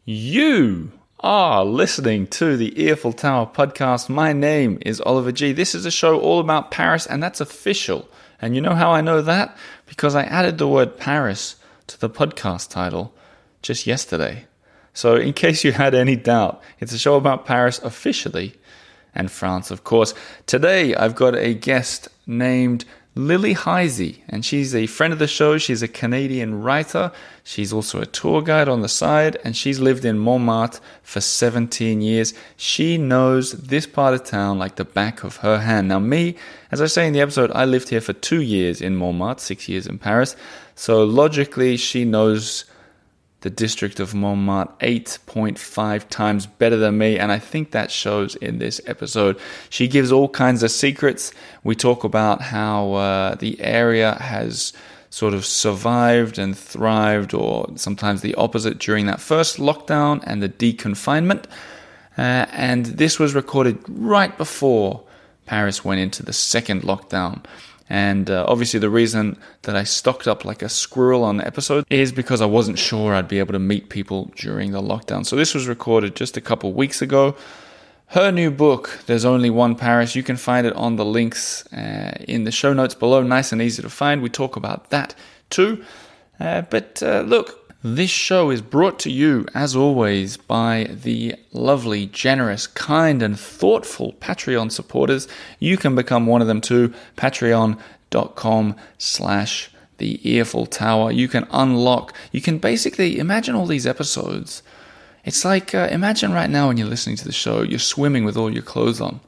You are listening to the Eiffel Tower podcast. My name is Oliver G. This is a show all about Paris, and that's official. And you know how I know that? Because I added the word Paris to the podcast title just yesterday. So in case you had any doubt, it's a show about Paris officially, and France, of course. Today, I've got a guest named Lily Heisey, and she's a friend of the show. She's a Canadian writer. She's also a tour guide on the side, and she's lived in Montmartre for 17 years. She knows this part of town like the back of her hand. Now me, as I say in the episode, I lived here for 2 years in Montmartre, 6 years in Paris. So logically, she knows the district of Montmartre 8.5 times better than me, and I think that shows in this episode. She gives all kinds of secrets. We talk about how the area has sort of survived and thrived, or sometimes the opposite, during that first lockdown and the deconfinement. And this was recorded right before Paris went into the second lockdown. And obviously the reason that I stocked up like a squirrel on the episode is because I wasn't sure I'd be able to meet people during the lockdown. So this was recorded just a couple weeks ago. Her new book, There's Only One Paris, you can find it on the links in the show notes below. Nice and easy to find. We talk about that too. But look, this show is brought to you, as always, by the lovely, generous, kind, and thoughtful Patreon supporters. You can become one of them too. Patreon.com/the Eiffel Tower. You can unlock, you can basically imagine all these episodes. It's like, imagine right now when you're listening to the show, you're swimming with all your clothes on.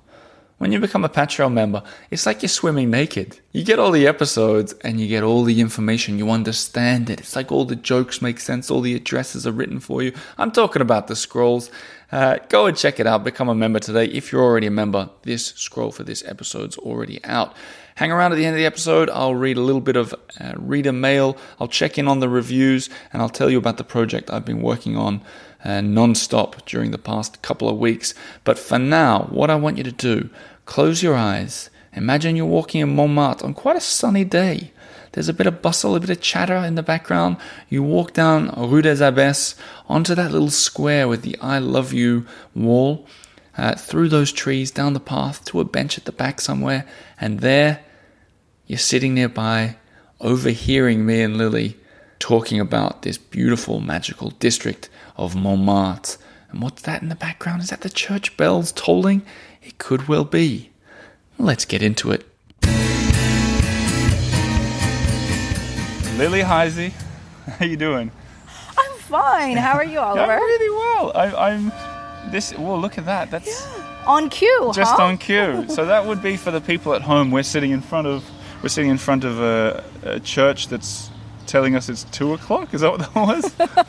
When you become a Patreon member, it's like you're swimming naked. You get all the episodes and you get all the information. You understand it. It's like all the jokes make sense. All the addresses are written for you. I'm talking about the scrolls. Go and check it out. Become a member today. If you're already a member, this scroll for this episode's already out. Hang around at the end of the episode. I'll read a little bit of reader mail. I'll check in on the reviews, and I'll tell you about the project I've been working on non-stop during the past couple of weeks. But for now, what I want you to do, close your eyes. Imagine you're walking in Montmartre on quite a sunny day. There's a bit of bustle, a bit of chatter in the background. You walk down Rue des Abbesses onto that little square with the I Love You wall, through those trees, down the path to a bench at the back somewhere, and there you're sitting nearby, overhearing me and Lily talking about this beautiful, magical district of Montmartre. And what's that in the background? Is that the church bells tolling? It could well be. Let's get into it. Lily Heisey, how you doing? I'm fine. How are you, Oliver? I'm really well. I'm this. Well, look at that. That's on cue. Just on cue. So that would be for the people at home. We're sitting in front of a church that's telling us it's 2 o'clock. Is that what that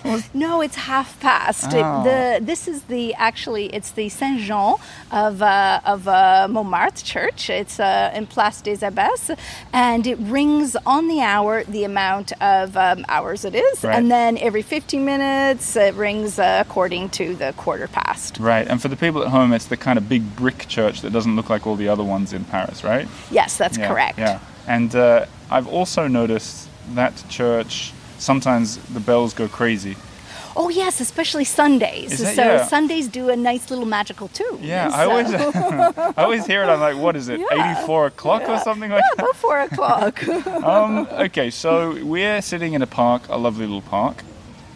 was? No, it's past. Oh. This is it's the Saint Jean of Montmartre Church. It's in Place des Abbesses, and it rings on the hour, the amount of hours it is, right. And then every 15 minutes it rings according to the quarter past. Right, and for the people at home, it's the kind of big brick church that doesn't look like all the other ones in Paris, right? Yes, that's correct. Yeah, and I've also noticed that church, sometimes the bells go crazy. Oh yes, especially Sundays. Sundays do a nice little magical tune. Yeah, so. I always hear it. I'm like, what is it? 84 o'clock or something like that? About 4 o'clock. Okay, so we're sitting in a park, a lovely little park,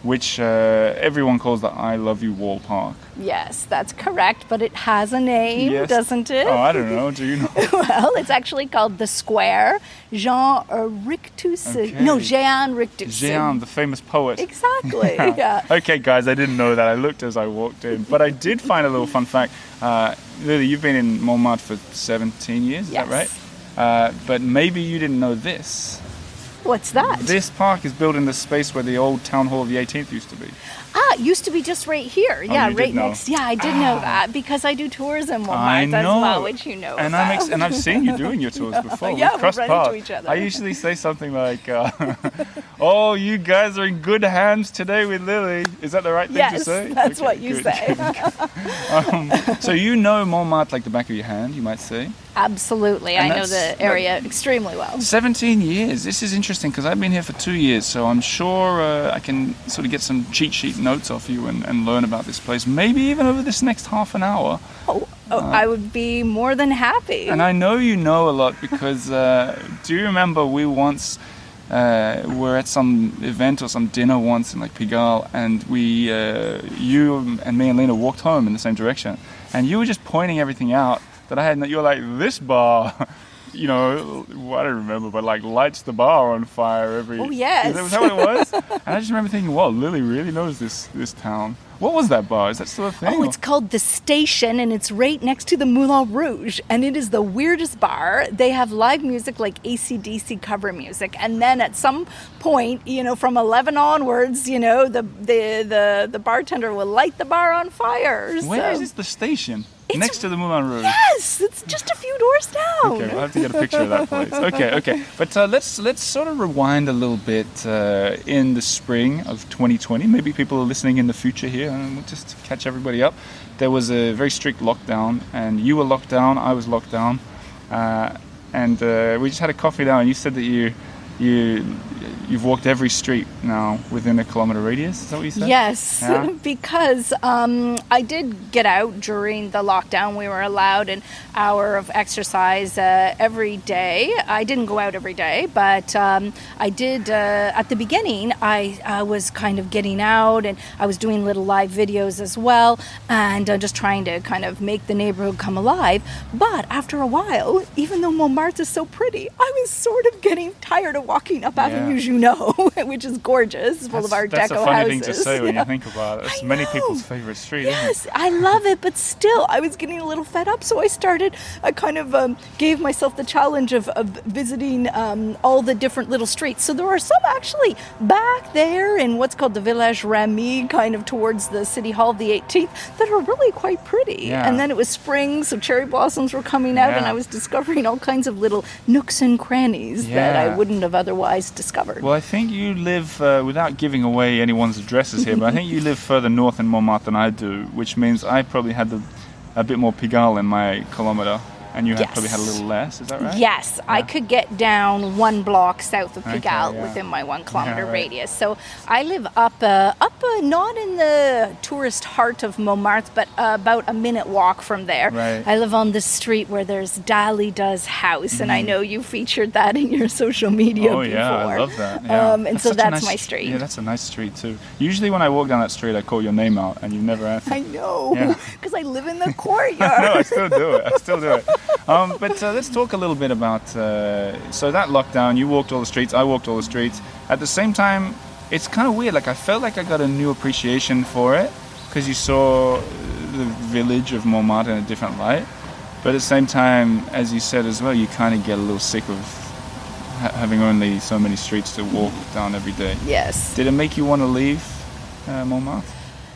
which everyone calls the I Love You Wall Park. Yes, that's correct, but it has a name, doesn't it? Oh, I don't know. Do you know? Well, it's actually called the Square. Jean Rictus. Okay. No, Jean Rictus. Jean, the famous poet. Exactly. Yeah. Okay, guys, I didn't know that. I looked as I walked in, but I did find a little fun fact. Lily, you've been in Montmartre for 17 years, is yes. that right? But maybe you didn't know this. What's that? This park is built in the space where the old town hall of the 18th used to be. It used to be just right here. Oh, Yeah, you right did know. next. Yeah, I did know that because I do tours in I Montmartre as know. well, which you know and about. and I've seen you doing your tours before. Yeah, We've crossed run paths. into each other. I usually say something like, "Oh, you guys are in good hands today with Lily." Is that the right thing to say? Yes, that's what you good, say. good. So you know Montmartre like the back of your hand, you might say. Absolutely. And I know the area extremely well. 17 years. This is interesting because I've been here for 2 years, so I'm sure I can sort of get some cheat sheet notes off you and learn about this place, maybe even over this next half an hour. I would be more than happy. And I know you know a lot because do you remember we once were at some event or some dinner once in like Pigalle, and you and me and Lena walked home in the same direction, and you were just pointing everything out that I had. You were like, this bar, I don't remember, but like lights the bar on fire every. Oh yes. Was that what it was? And I just remember thinking, wow, Lily really knows this town. What was that bar? Is that still a thing? Oh, it's called The Station, and it's right next to the Moulin Rouge, and it is the weirdest bar. They have live music like AC/DC cover music, and then at some point, from 11 onwards, the bartender will light the bar on fire. Where is this, The Station? Next to the Moulin Rouge. Yes, it's just a few doors down. Okay, we'll have to get a picture of that place. Okay. But let's sort of rewind a little bit in the spring of 2020. Maybe people are listening in the future here, and we'll just catch everybody up. There was a very strict lockdown, and you were locked down, I was locked down, and we just had a coffee now, and you said that you've walked every street now within a kilometer radius. Is that what you said? Yes, yeah? Because I did get out during the lockdown. We were allowed an hour of exercise every day. I didn't go out every day, but I did at the beginning. I was kind of getting out, and I was doing little live videos as well, and just trying to kind of make the neighborhood come alive. But after a while, even though Montmartre is so pretty, I was sort of getting tired of walking up Avenue Junot, which is gorgeous, full of Art Deco houses. That's a funny thing to say when you think about it. It's many people's favorite street, isn't it? Yes, I love it, but still, I was getting a little fed up, so I kind of gave myself the challenge of visiting all the different little streets. So there are some actually back there in what's called the Village Rami, kind of towards the City Hall of the 18th, that are really quite pretty. Yeah. And then it was spring, so cherry blossoms were coming out, and I was discovering all kinds of little nooks and crannies that I wouldn't have otherwise discovered. Well, I think you live, without giving away anyone's addresses here, but I think you live further north in Montmartre than I do, which means I probably had a bit more Pigalle in my kilometer, and you probably had a little less. Is that right? Yes, yeah. I could get down 1 block south of Pigalle within my 1 kilometer radius. So I live up not in the tourist heart of Montmartre, but about a minute walk from there. Right. I live on the street where there's Dalída's house, and I know you featured that in your social media before. Oh yeah, I love that. Yeah. And so that's my street. Yeah, that's a nice street too. Usually when I walk down that street, I call your name out, and you never answer. I know, because I live in the courtyard. No, I still do it. But let's talk a little bit about, so that lockdown, you walked all the streets, I walked all the streets. At the same time, it's kind of weird, like I felt like I got a new appreciation for it, because you saw the village of Montmartre in a different light. But at the same time, as you said as well, you kind of get a little sick of having only so many streets to walk down every day. Yes. Did it make you want to leave Montmartre?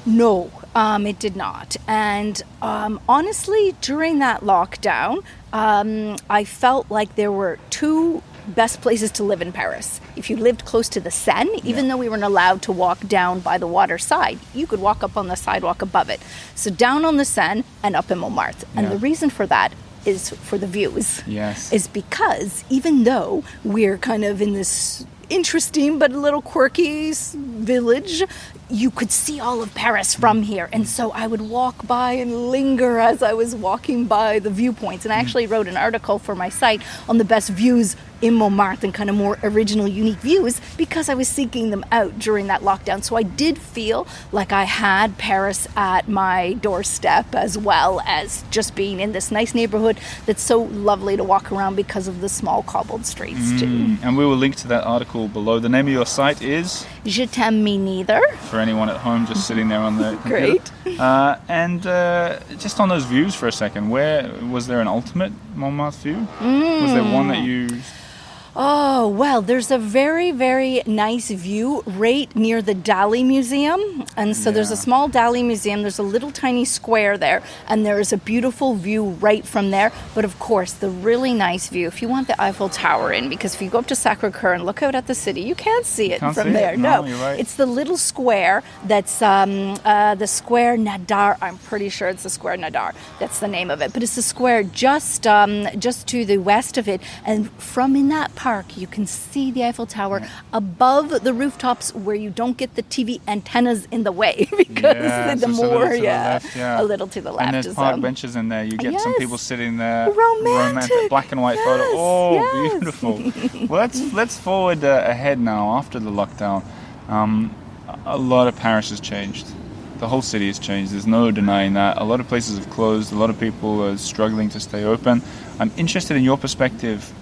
No, it did not. And honestly, during that lockdown, I felt like there were 2 best places to live in Paris. If you lived close to the Seine, even though we weren't allowed to walk down by the water side, you could walk up on the sidewalk above it. So down on the Seine and up in Montmartre. And the reason for that is for the views. Yes. Is because even though we're kind of in this interesting but a little quirky village, you could see all of Paris from here. And so I would walk by and linger as I was walking by the viewpoints. And I actually wrote an article for my site on the best views in Montmartre and kind of more original, unique views, because I was seeking them out during that lockdown. So I did feel like I had Paris at my doorstep, as well as just being in this nice neighborhood that's so lovely to walk around because of the small cobbled streets too. And we will link to that article below. The name of your site is? Je t'aime me neither. For anyone at home just sitting there on the computer. Great. And just on those views for a second, where was there an ultimate Montmartre view? Was there one that you... Oh, well, there's a very, very nice view right near the Dali Museum. And so there's a small Dali Museum. There's a little tiny square there. And there is a beautiful view right from there. But of course, the really nice view, if you want the Eiffel Tower in, because if you go up to Sacré-Cœur and look out at the city, you can't see it from there. No, you're right. It's the little square that's the Square Nadar. I'm pretty sure it's the Square Nadar. That's the name of it. But it's the square just to the west of it. And from in that part park, you can see the Eiffel Tower above the rooftops where you don't get the TV antennas in the way because the more, a little to the left. And there's park benches in there. You get some people sitting there. Romantic. Black and white photo. Oh, beautiful. Well, let's forward ahead now after the lockdown. A lot of Paris has changed. The whole city has changed. There's no denying that. A lot of places have closed. A lot of people are struggling to stay open. I'm interested in your perspective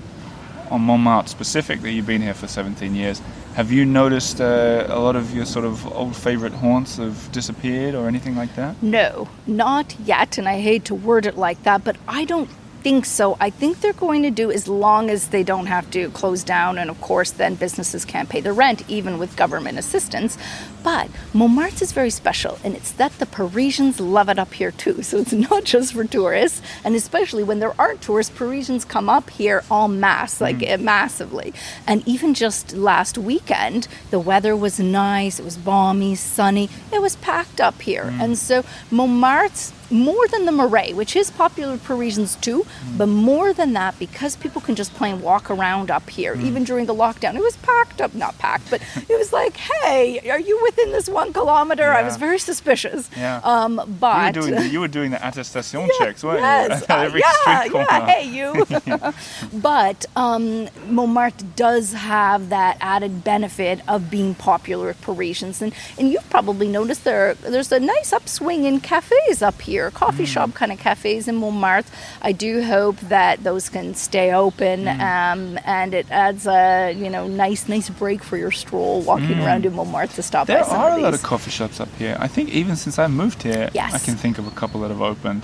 on Montmartre specifically. You've been here for 17 years. Have you noticed a lot of your sort of old favorite haunts have disappeared or anything like that? No, not yet. And I hate to word it like that, but I don't think so. I think they're going to do, as long as they don't have to close down, and of course then businesses can't pay the rent even with government assistance. But Montmartre is very special, and it's that the Parisians love it up here too. So it's not just for tourists, and especially when there aren't tourists, Parisians come up here en masse, massively. And even just last weekend, the weather was nice, it was balmy, sunny, it was packed up here. And so Montmartre, more than the Marais, which is popular with Parisians too, but more than that, because people can just plain walk around up here, even during the lockdown, it was packed up, not packed, but it was like, hey, are you within this 1 kilometer? I was very suspicious. But you were doing the attestation checks, weren't you? Every street corner. Hey, you. But Montmartre does have that added benefit of being popular with Parisians. And you've probably noticed there's a nice upswing in cafes up here, coffee shop kind of cafes in Montmartre. I do hope that those can stay open, and it adds a nice break for your stroll walking around in Montmartre to stop by some of these. There are a lot of coffee shops up here. I think even since I moved here, I can think of a couple that have opened.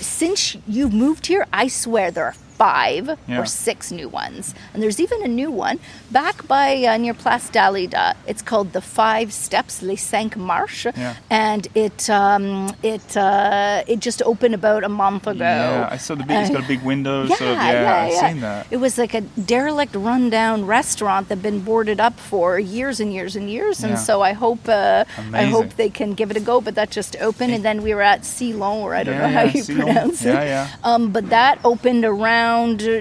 Since you've moved here, I swear there are 5 or 6 new ones. And there's even a new one back by near Place Dalida. It's called the 5 Steps, Les 5 Marches. And it just opened about a month ago. Yeah, I saw it's got a big window. I've seen that. It was like a derelict, rundown restaurant that had been boarded up for years and years and years. And so I hope they can give it a go. But that just opened. And then we were at Ceylon, or I don't know how you pronounce it. But that opened around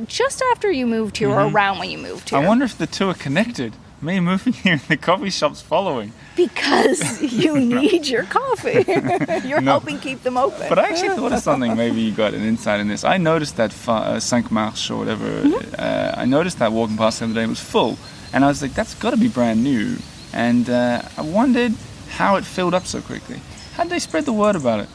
just after you moved here, or around when you moved here. I wonder if the two are connected. Me moving here and the coffee shop's following. Because you need your coffee. You're helping keep them open. But I actually thought of something. Maybe you got an insight in this. I noticed that 5 Marches or whatever. I noticed that walking past the other day, it was full. And I was like, that's got to be brand new. And I wondered how it filled up so quickly. How did they spread the word about it?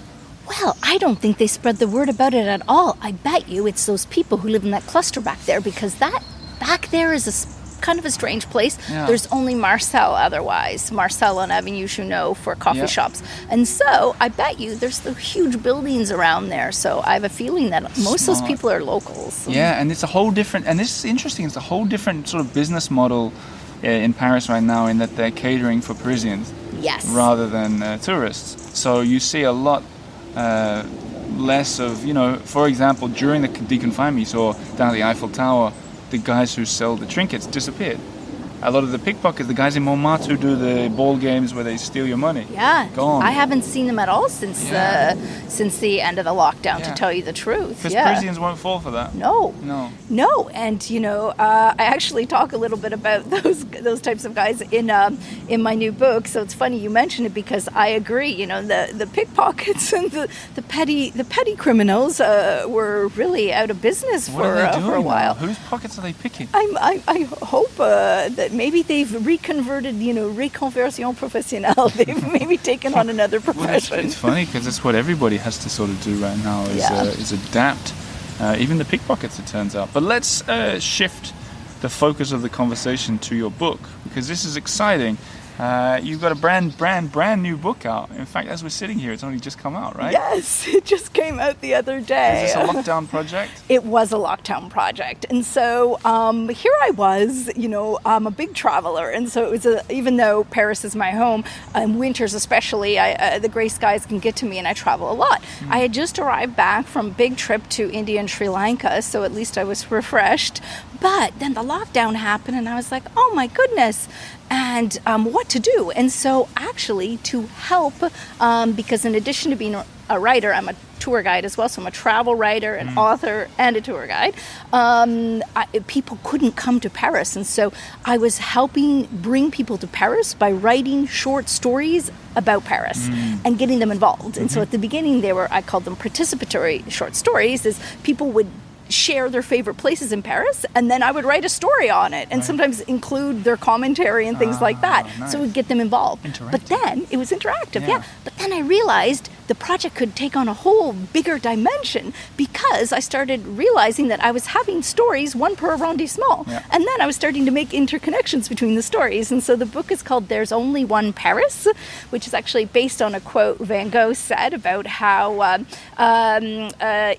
Well, I don't think they spread the word about it at all. I bet you it's those people who live in that cluster back there, because that back there is kind of a strange place. There's only Marcel otherwise. Marcel on Avenue Junot for coffee shops. And so I bet you there's the huge buildings around there. So I have a feeling that most of those people are locals. Yeah, and it's a whole different, and this is interesting, it's a whole different sort of business model in Paris right now, in that they're catering for Parisians rather than tourists. So you see a lot less of, for example, during the deconfinement, you saw down at the Eiffel Tower, the guys who sell the trinkets disappeared. A lot of the pickpockets, the guys in Montmartre who do the ball games where they steal your money. Gone. I haven't seen them at all since the end of the lockdown, to tell you the truth. Because Parisians won't fall for that. No. And I actually talk a little bit about those types of guys in my new book. So it's funny you mention it, because I agree. The pickpockets and the petty criminals were really out of business for a while. Whose pockets are they picking? I hope that maybe they've reconverted, reconversion professionnelle. They've maybe taken on another profession. Well, it's funny, because that's what everybody has to sort of do right now, is adapt. Even the pickpockets, it turns out. But let's shift the focus of the conversation to your book, because this is exciting. You've got a brand new book out. In fact, as we're sitting here, it's only just come out, right? Yes, it just came out the other day. Is this a lockdown project? It was a lockdown project. And so here I was, I'm a big traveler. And so it was even though Paris is my home, in winters especially, the gray skies can get to me, and I travel a lot. I had just arrived back from a big trip to India and Sri Lanka, so at least I was refreshed. But then the lockdown happened, and I was like, oh my goodness. and what to do. And so actually to help, because in addition to being a writer, I'm a tour guide as well, so I'm a travel writer, an author, and a tour guide. People couldn't come to Paris, and so I was helping bring people to Paris by writing short stories about Paris and getting them involved. And so at the beginning, I called them participatory short stories, as people would share their favorite places in Paris, and then I would write a story on it, and sometimes include their commentary and things like that. Nice. So we'd get them involved. But then it was interactive, But then I realized the project could take on a whole bigger dimension, because I started realizing that I was having stories, one per arrondissement, and then I was starting to make interconnections between the stories. And so the book is called There's Only One Paris, which is actually based on a quote Van Gogh said about how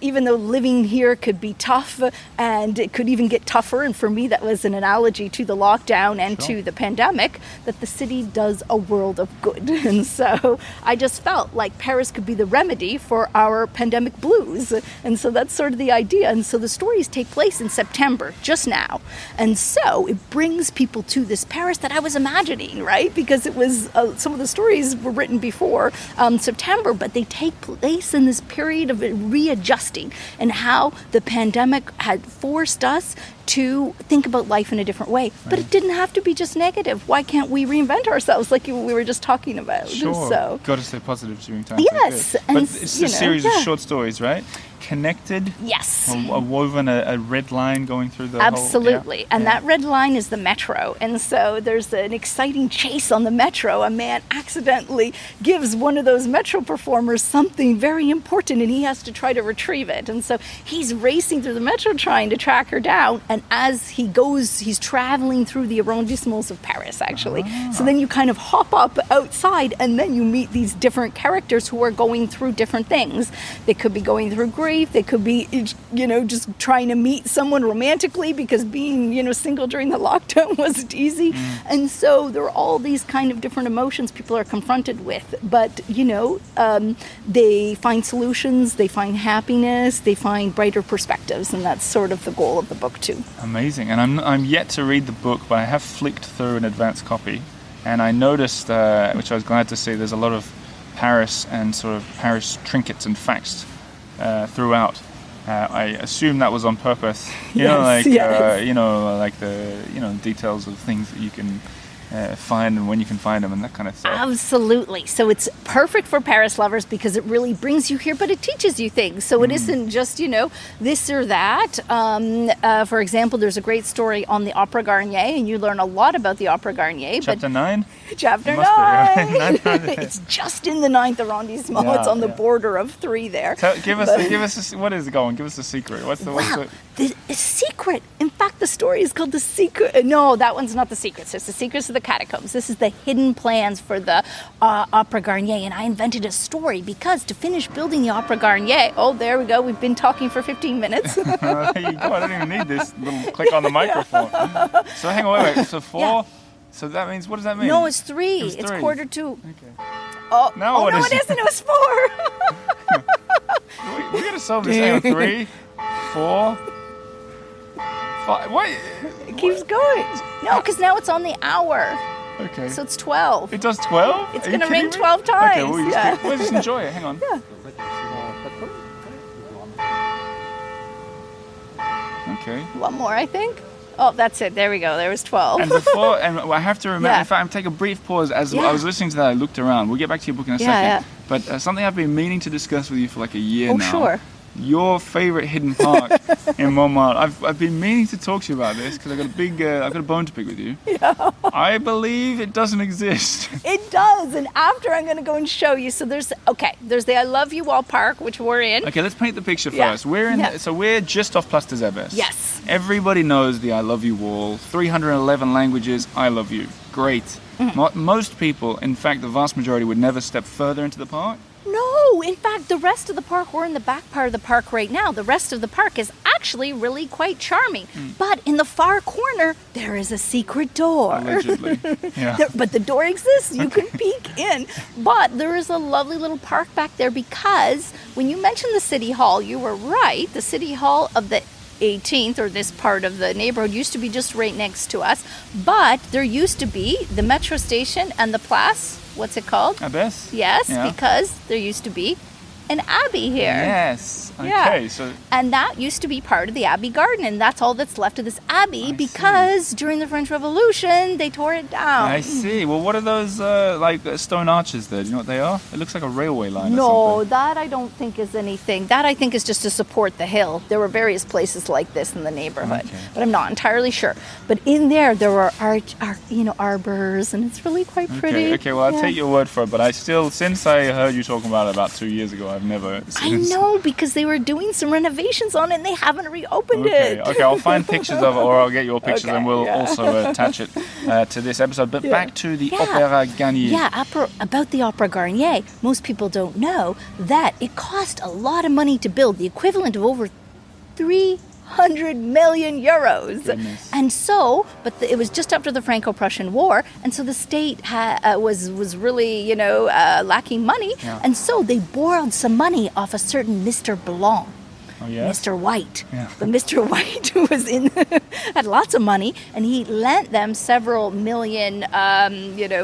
even though living here could be tough, and it could even get tougher, and for me that was an analogy to the lockdown and to the pandemic, that the city does a world of good. And so I just felt like Paris could be the remedy for our pandemic blues. And so that's sort of the idea. And so the stories take place in September, just now. And so it brings people to this Paris that I was imagining, right? Because it was, some of the stories were written before September, but they take place in this period of readjusting, and how the pandemic had forced us to think about life in a different way. But it didn't have to be just negative. Why can't we reinvent ourselves, like we were just talking about? Sure. So, got to stay positive during times yes. like this. But it's a series of short stories, right? Connected. Yes. Woven a red line going through the Absolutely. whole... And that red line is the metro. And so there's an exciting chase on the metro. A man accidentally gives one of those metro performers something very important, and he has to try to retrieve it. And so he's racing through the metro trying to track her down. And as he goes, he's traveling through the arrondissements of Paris, actually. So then you kind of hop up outside, and then you meet these different characters who are going through different things. They could be going through grief. They could be, just trying to meet someone romantically, because being, single during the lockdown wasn't easy. And so there are all these kind of different emotions people are confronted with. But, they find solutions, they find happiness, they find brighter perspectives. And that's sort of the goal of the book, too. Amazing. And I'm yet to read the book, but I have flicked through an advance copy. And I noticed, which I was glad to see, there's a lot of Paris and sort of Paris trinkets and facts throughout. I assume that was on purpose. Like the details of things that you can find and when you can find them and that kind of stuff. Absolutely. So it's perfect for Paris lovers, because it really brings you here, but it teaches you things. So it isn't just, this or that. For example, there's a great story on the Opera Garnier, and you learn a lot about the Opera Garnier. Chapter 9? Chapter 9. It's just in the 9th arrondissement. It's on the border of 3 there. Give us what is it going? Give us the secret. What's the secret? In fact, the story is called The Secret. No, that one's not The Secrets. It's The Secrets of the Catacombs. This is the hidden plans for the Opera Garnier. And I invented a story because to finish building the Opera Garnier, there we go. We've been talking for 15 minutes. There you go. I don't even need this little click on the microphone. So hang on, wait. So 4... Yeah. So that means, what does that mean? No, it's 3. It's 1:45. Okay. No, it isn't. It was 4. we got to solve this. Hang on. 3, 4, 5. Wait. It keeps going. No, because now it's on the hour. Okay. So it's 12. It does 12? It's going to ring 12 times. Okay, we'll just enjoy it. Hang on. Yeah. Okay. One more, I think. Oh, that's it. There we go. There was 12. And before, I have to remember, in fact, take a brief pause. As I was listening to that, I looked around. We'll get back to your book in a second. Yeah. But something I've been meaning to discuss with you for like a year now. Oh, sure. Your favorite hidden park in Montmartre. I've been meaning to talk to you about this because I've got a bone to pick with you. Yeah. I believe it doesn't exist. It does, and after I'm going to go and show you. So there's the I Love You Wall Park, which we're in. Okay, let's paint the picture first. We're just off Place des Abbesses. Yes. Everybody knows the I Love You wall. 311 languages. I love you. Great. Most people, in fact, the vast majority, would never step further into the park. No, in fact, the rest of the park, we're in the back part of the park right now. The rest of the park is actually really quite charming. But in the far corner, there is a secret door. Allegedly, yeah. But the door exists. You can peek in. But there is a lovely little park back there because when you mentioned the City Hall, you were right. The City Hall of the 18th, or this part of the neighborhood, used to be just right next to us. But there used to be the metro station and the place. What's it called? Abbess? Yes, Yeah. because there used to be an abbey here. Yes. Okay. Yeah. So And that used to be part of the Abbey Garden, and that's all that's left of this abbey I because during the French Revolution they tore it down. I see. Well, what are those stone arches there? Do you know what they are? It looks like a railway line. Or No, something. that I don't think is anything. That I think is just to support the hill. There were various places like this in the neighborhood, Okay. but I'm not entirely sure. But in there were arbors, and it's really quite pretty. Okay. Okay. Well, I'll Yeah. take your word for it. But I still, since I heard you talking about it about 2 years ago, I've never I seen it. know, because they were doing some renovations on it and they haven't reopened Okay, it. okay, I'll find pictures of it, or I'll get your pictures, Okay, and we'll yeah. also attach it to this episode. But back to the Yeah. Opéra Garnier. Yeah, about the Opera Garnier, most people don't know that it cost a lot of money to build, the equivalent of over 300 million euros. Goodness. And so, it was just after the Franco-Prussian War, and so the state was really, lacking money, Yeah. and so they borrowed some money off a certain Mr. Blanc. Oh, yes? Mr. White. Yeah. But Mr. White had lots of money, and he lent them several million,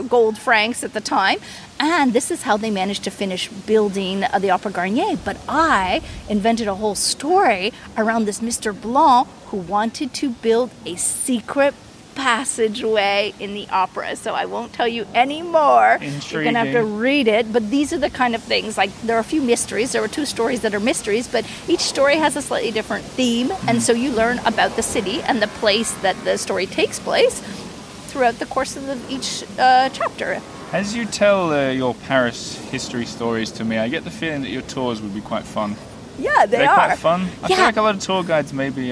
gold francs at the time. And this is how they managed to finish building the Opera Garnier. But I invented a whole story around this Mr. Blanc who wanted to build a secret passageway in the opera. So I won't tell you any more. You're going to have to Intriguing. read it. But these are the kind of things, like there are a few mysteries. There were 2 stories that are mysteries, but each story has a slightly different theme. And so you learn about the city and the place that the story takes place throughout the course of each chapter. As you tell your Paris history stories to me, I get the feeling that your tours would be quite fun. Yeah, they They're are. quite fun. I feel Yeah. like a lot of tour guides maybe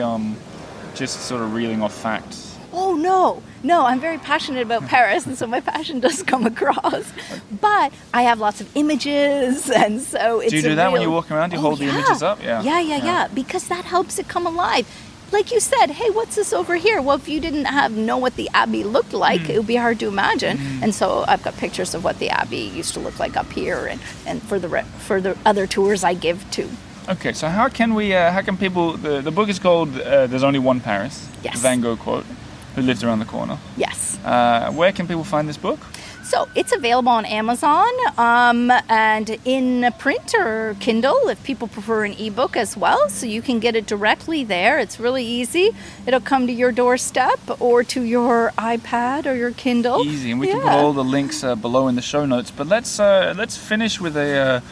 just sort of reeling off facts. Oh, no, I'm very passionate about Paris, and so my passion does come across. But I have lots of images, and so it's Do you do that when you're walking around? Do you hold the images up? Yeah. Yeah, because that helps it come alive. Like you said, hey, what's this over here? Well, if you didn't know what the Abbey looked like, it would be hard to imagine. And so I've got pictures of what the Abbey used to look like up here, and for the other tours I give too. Okay, so how can people, the book is called There's Only One Paris, Yes. the Van Gogh quote, who lives around the corner. Yes. Where can people find this book? So it's available on Amazon and in print or Kindle if people prefer an ebook as well. So you can get it directly there. It's really easy. It'll come to your doorstep or to your iPad or your Kindle. Easy, and we can put all the links below in the show notes. But let's finish with a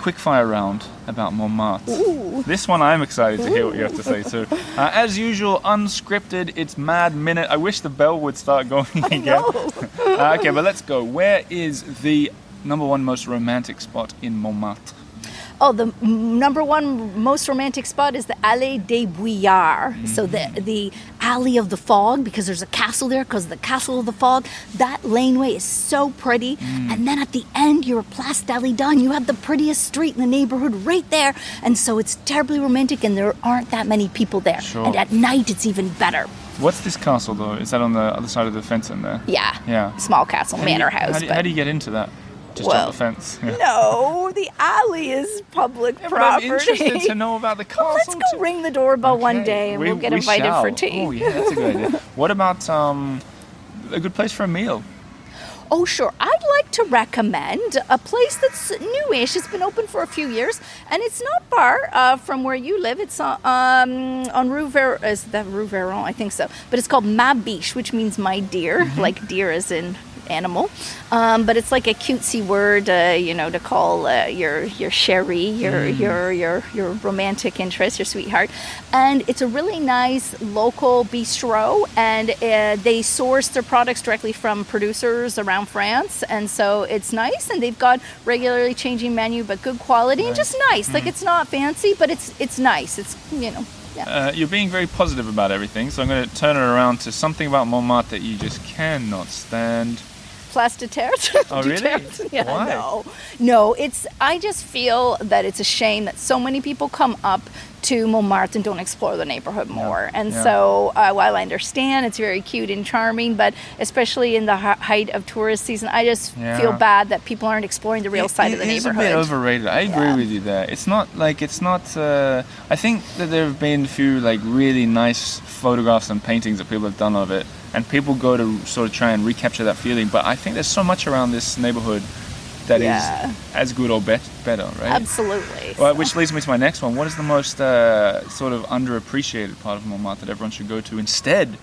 quick fire round about Montmartre. Ooh. This one I'm excited to hear what you have to say too. As usual, unscripted, it's Mad Minute. I wish the bell would start going again. Okay, but let's go. Where is the number 1 most romantic spot in Montmartre? Oh, the number 1 most romantic spot is the Allée des Bouillards. So the Alley of the Fog, because there's a castle there, because the Castle of the Fog. That laneway is so pretty. And then at the end, you're Place d'Alidon. You have the prettiest street in the neighborhood right there. And so it's terribly romantic, and there aren't that many people there. Sure. And at night, it's even better. What's this castle though? Is that on the other side of the fence in there? Yeah. Yeah. Small castle, manor house. How do you get into that? Just Well, jump the fence? Yeah. No, the alley is public But I'm property. interested to know about the castle. Well, let's go ring the doorbell one Okay. day and we'll get We invited shall. for tea. Oh yeah, that's a good idea. What about a good place for a meal? Oh, sure. I'd like to recommend a place that's newish. It's been open for a few years, and it's not far from where you live. It's on Rue Veron. Is that Rue Veron? I think so. But it's called Ma Biche, which means my dear, like deer as in animal. But it's like a cutesy word, to call your sherry, your romantic interest, your sweetheart. And it's a really nice local bistro, and they source their products directly from producers around France. And so it's nice, and they've got regularly changing menu, but good quality and just nice. Like it's not fancy, but it's nice. It's, yeah. You're being very positive about everything, so I'm going to turn it around to something about Montmartre that you just cannot stand. Place de Terre. Oh, really? Yeah, Why? No. I just feel that it's a shame that so many people come up to Montmartre and don't explore the neighborhood more. And so while I understand it's very cute and charming, but especially in the height of tourist season, I just feel bad that people aren't exploring the real side of the neighborhood. It's a bit overrated. I agree with you there. I think that there have been a few like really nice photographs and paintings that people have done of it, and people go to sort of try and recapture that feeling. But I think there's so much around this neighborhood that is as good or better, right? Absolutely. Well, which leads me to my next one. What is the most sort of underappreciated part of Montmartre that everyone should go to instead?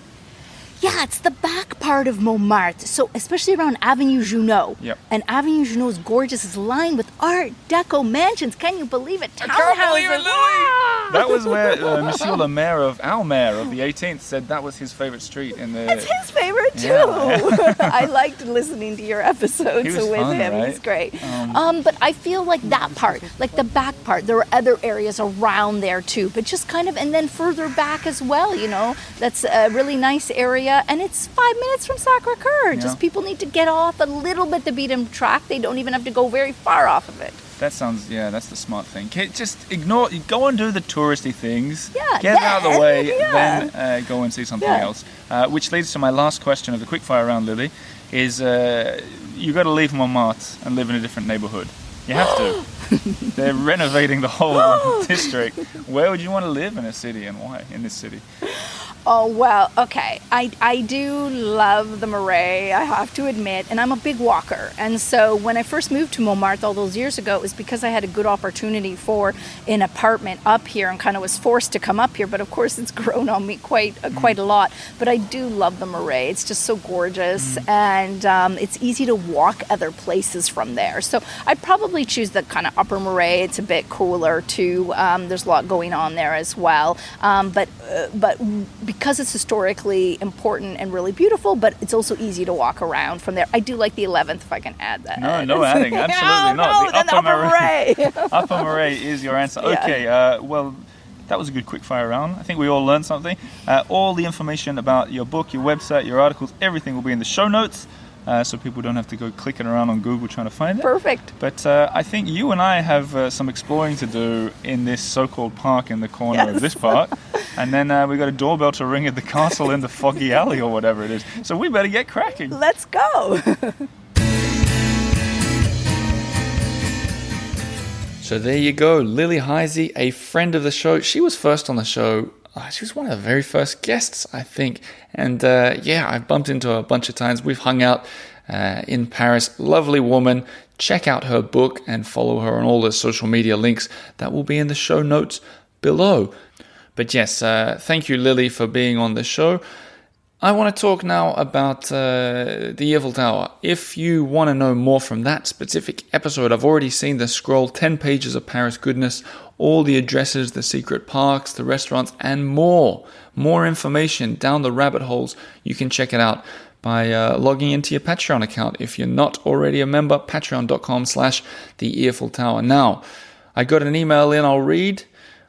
Yeah, it's the back part of Montmartre. So especially around Avenue Junot. Yep. And Avenue Junot is gorgeous. It's lined with Art Deco mansions. Can you believe it? I can't believe it, Townhouses. Lily! Wow! That was where Monsieur le Maire of the 18th said that was his favorite street in the... It's his favorite too. Yeah. I liked listening to your episodes He was with fun, him. right? He's great. But I feel like that part, like the back part, there are other areas around there too. But just kind of, and then further back as well, that's a really nice area. And it's 5 minutes from Sacré-Cœur. Just people need to get off a little bit the beaten track. They don't even have to go very far off of it. That sounds, that's the smart thing. Just go and do the touristy things, Yeah, get it out of the way, yeah. then go and see something else. Which leads to my last question of the quickfire round, Lily, is you got to leave Montmartre and live in a different neighborhood. You have to. They're renovating the whole district. Where would you want to live in a city, and why in this city? Oh, well, okay. I do love the Marais, I have to admit, and I'm a big walker. And so when I first moved to Montmartre all those years ago, it was because I had a good opportunity for an apartment up here and kind of was forced to come up here. But of course, it's grown on me quite a lot. But I do love the Marais. It's just so gorgeous, and it's easy to walk other places from there. So I'd probably choose the kind of Upper Marais. It's a bit cooler too. There's a lot going on there as well. But because it's historically important and really beautiful, but it's also easy to walk around from there. I do like the 11th, if I can add that. No adding, absolutely not. The Upper Marais. Upper Marais is your answer. Yeah. Okay, well, that was a good quickfire round. I think we all learned something. All the information about your book, your website, your articles, everything will be in the show notes. So people don't have to go clicking around on Google trying to find it. Perfect. But I think you and I have some exploring to do in this so-called park in the corner of this park. And then we got a doorbell to ring at the castle in the foggy alley or whatever it is. So we better get cracking. Let's go. So there you go. Lily Heisey, a friend of the show. She was first on the show. She was one of the very first guests, I think. And I've bumped into her a bunch of times. We've hung out in Paris. Lovely woman. Check out her book and follow her on all the social media links. That will be in the show notes below. But yes, thank you, Lily, for being on the show. I want to talk now about the Eiffel Tower. If you want to know more from that specific episode, I've already seen the scroll, 10 pages of Paris goodness, all the addresses, the secret parks, the restaurants, and more. More information down the rabbit holes. You can check it out by logging into your Patreon account. If you're not already a member, patreon.com/the Eiffel Tower. Now, I got an email in, I'll read.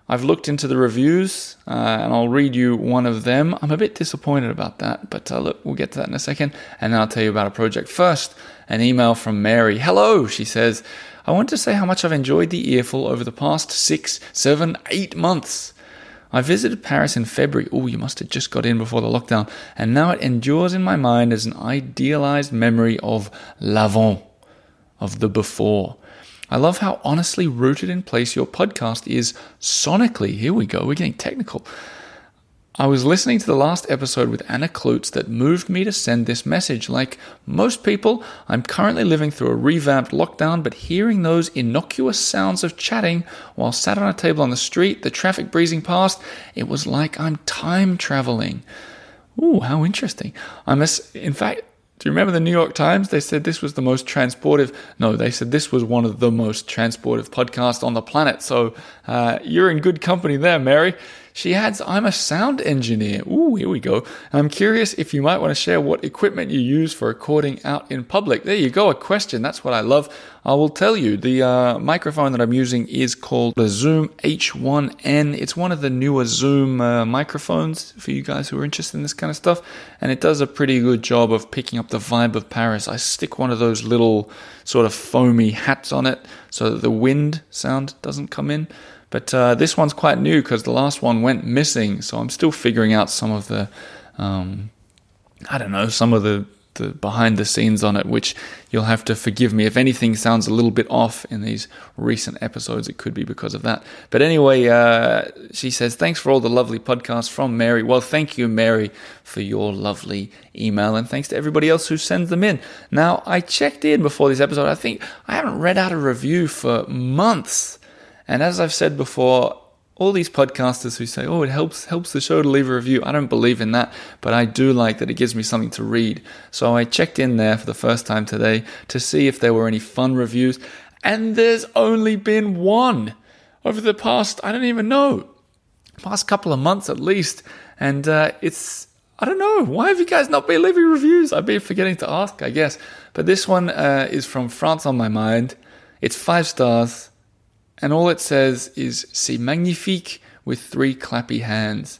I've looked into the reviews, and I'll read you one of them. I'm a bit disappointed about that, but look, we'll get to that in a second, and then I'll tell you about a project. First, an email from Mary. Hello, she says, I want to say how much I've enjoyed the Eiffel over the past 6, 7, 8 months. I visited Paris in February. Oh, you must have just got in before the lockdown. And now it endures in my mind as an idealized memory of l'avant, of the before. I love how honestly rooted in place your podcast is sonically. Here we go, we're getting technical. I was listening to the last episode with Anna Klutz that moved me to send this message. Like most people, I'm currently living through a revamped lockdown, but hearing those innocuous sounds of chatting while sat on a table on the street, the traffic breezing past, it was like I'm time traveling. Ooh, how interesting. In fact, do you remember the New York Times? They said this was the most transportive. No, they said this was one of the most transportive podcasts on the planet. So you're in good company there, Mary. She adds, I'm a sound engineer. Ooh, here we go. I'm curious if you might want to share what equipment you use for recording out in public. There you go, a question. That's what I love. I will tell you, the microphone that I'm using is called the Zoom H1N. It's one of the newer Zoom microphones for you guys who are interested in this kind of stuff, and it does a pretty good job of picking up the vibe of Paris. I stick one of those little sort of foamy hats on it so that the wind sound doesn't come in. But this one's quite new because the last one went missing, so I'm still figuring out some of the, some of the behind the scenes on it, which you'll have to forgive me. If anything sounds a little bit off in these recent episodes, it could be because of that. But anyway, she says, thanks for all the lovely podcasts from Mary. Well, thank you, Mary, for your lovely email, and thanks to everybody else who sends them in. Now, I checked in before this episode. I think I haven't read out a review for months. And as I've said before, all these podcasters who say, it helps the show to leave a review. I don't believe in that, but I do like that it gives me something to read. So I checked in there for the first time today to see if there were any fun reviews. And there's only been one over the past, I don't even know, past couple of months at least. And I don't know, why have you guys not been leaving reviews? I've been forgetting to ask, I guess. But this one is from France on My Mind. It's 5 stars. And all it says is, c'est magnifique, with 3 clappy hands.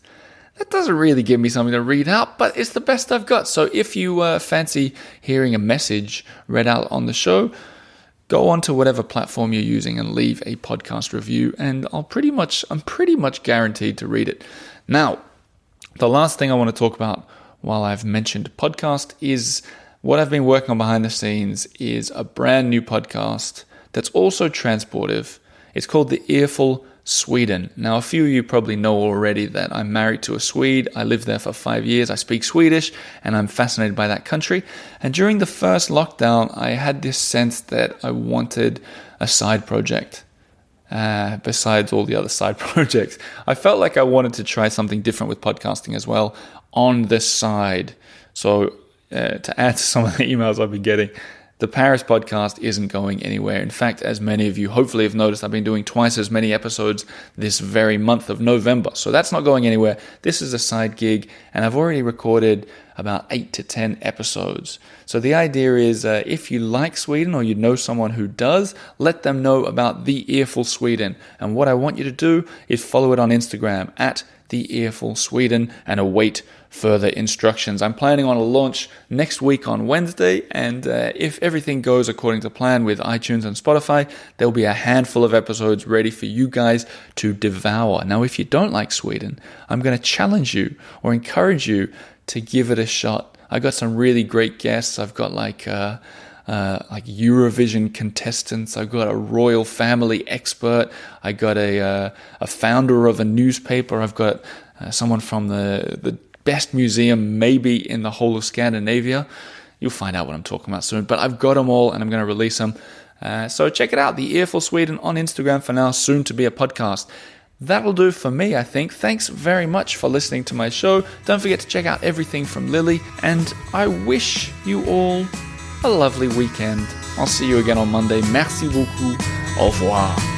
That doesn't really give me something to read out, but it's the best I've got. So if you fancy hearing a message read out on the show, go on to whatever platform you're using and leave a podcast review, and I'm pretty much guaranteed to read it. Now, the last thing I want to talk about while I've mentioned podcast is what I've been working on behind the scenes is a brand new podcast that's also transportive. It's called The Earful Sweden. Now, a few of you probably know already that I'm married to a Swede. I lived there for 5 years. I speak Swedish, and I'm fascinated by that country. And during the first lockdown, I had this sense that I wanted a side project. Besides all the other side projects, I felt like I wanted to try something different with podcasting as well on the side. So to add to some of the emails I've been getting, the Paris podcast isn't going anywhere. In fact, as many of you hopefully have noticed, I've been doing twice as many episodes this very month of November. So that's not going anywhere. This is a side gig, and I've already recorded about 8 to 10 episodes. So the idea is if you like Sweden or you know someone who does, let them know about The Earful Sweden. And what I want you to do is follow it on Instagram at The Earful Sweden and await further instructions. I'm planning on a launch next week on Wednesday, and if everything goes according to plan with iTunes and Spotify, there'll be a handful of episodes ready for you guys to devour. Now, if you don't like Sweden, I'm going to challenge you or encourage you to give it a shot. I got some really great guests. I've got like Eurovision contestants. I've got a royal family expert. I got a founder of a newspaper. I've got someone from the best museum maybe in the whole of Scandinavia. You'll find out what I'm talking about soon, but I've got them all and I'm going to release them. So check it out, The Earful Sweden on Instagram for now, soon to be a podcast. That'll do for me, I think. Thanks very much for listening to my show. Don't forget to check out everything from Lily, and I wish you all a lovely weekend. I'll see you again on Monday. Merci beaucoup. Au revoir.